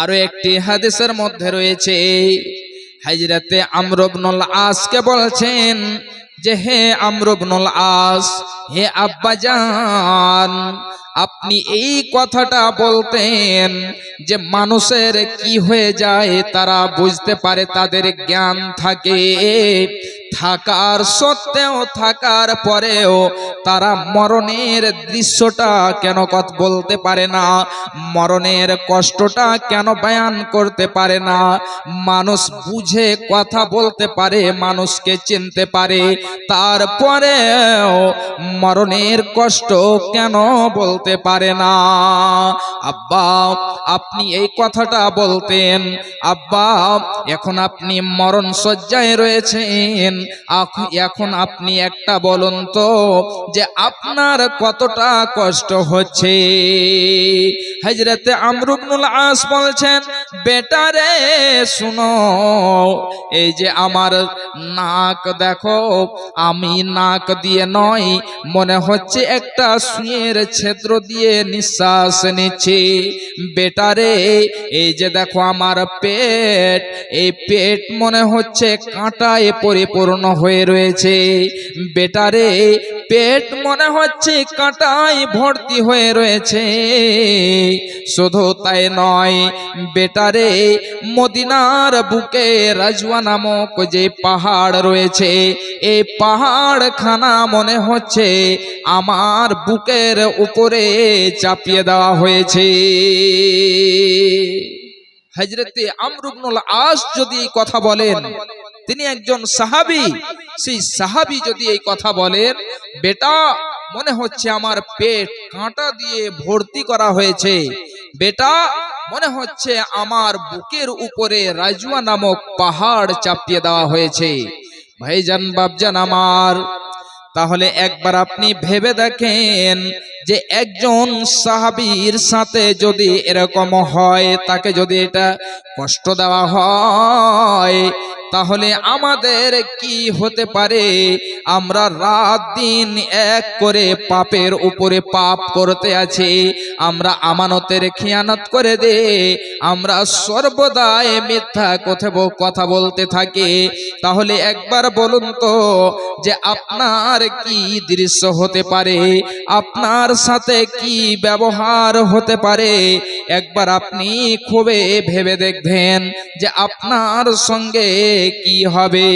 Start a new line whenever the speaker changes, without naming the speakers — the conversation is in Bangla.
আরো একটি হাদিসের মধ্যে রয়েছে, হযরতে আমর ইবনুল আসকে বলছেন যে হে আমর ইবনুল আস, হে আব্বাজান, আপনি এই কথাটা বলতেন যে মানুষের কি হয়ে যায় তারা বুঝতে পারে, তাদের জ্ঞান থাকে, থাকার সত্ত্বেও থাকার পরেও তারা মরণের দৃশ্যটা কেন কথা বলতে পারে না, মরণের কষ্টটা কেন বয়ান করতে পারে না। মানুষ বুঝে কথা বলতে পারে, মানুষকে চিনতে পারে, তারপরেও মরণের কষ্ট কেন বলতে পারে না। আব্বা, আপনি এই কথাটা বলতেন। আব্বা, এখন আপনি মরণ শয্যায় রয়েছেন, এখন আপনি একটা বলুন তো যে আপনার কতটা কষ্ট হচ্ছে। হযরতে আমর ইবনুল আস বলছেন, বেটা রে শুনো, এই যে আমার নাক দেখো, আমি নাক দিয়ে নয়, মনে হচ্ছে একটা সুঁয়ের ছিদ্র দিয়ে নিঃশ্বাস নিচ্ছি। বেটা রে, এই যে দেখো আমার পেট, এই পেট মনে হচ্ছে কাঁটায় পরিপূর্ণ হয়ে রয়েছে। বেটা রে, পেট মনে হচ্ছে কাঁটায় ভর্তি হয়ে রয়েছে। শুধু তাই নয় বেটা রে, মদিনার বুকে রাজওয়া নামক যে পাহাড় রয়েছে, এই পাহাড় খানা মনে হচ্ছে আমার বুকের উপরে চাপিয়ে দেওয়া হয়েছে। হযরতে আমর ইবনুল আস যদি এই কথা বলেন, তিনি একজন সাহাবী, সেই সাহাবী যদি এই কথা বলেন, বেটা মনে হচ্ছে আমার পেট কাঁটা দিয়ে ভর্তি করা হয়েছে, বেটা মনে হচ্ছে আমার বুকের উপরে রাজওয়া নামক পাহাড় চাপিয়ে দেওয়া হয়েছে। ভাইজান, বাপজান আমার, তাহলে একবার আপনি ভেবে দেখেন যে একজন সাহাবীর সাথে যদি এরকম হয়, তাকে যদি এটা কষ্ট দেওয়া হয়, তাহলে আমাদের কি হতে পারে। আমরা রাত দিন এক করে পাপের উপরে পাপ করতে আছি, আমরা আমানতের খিয়ানত করে দে, আমরা সর্বদাই মিথ্যা কথা বলতে থাকি। তাহলে একবার বলুন তো যে আপনার কি দৃশ্য হতে পারে, আপনার সাথে কি ব্যবহার হতে পারে। একবার আপনি খুবই ভেবে দেখবেন যে আপনার সঙ্গে কি হবে।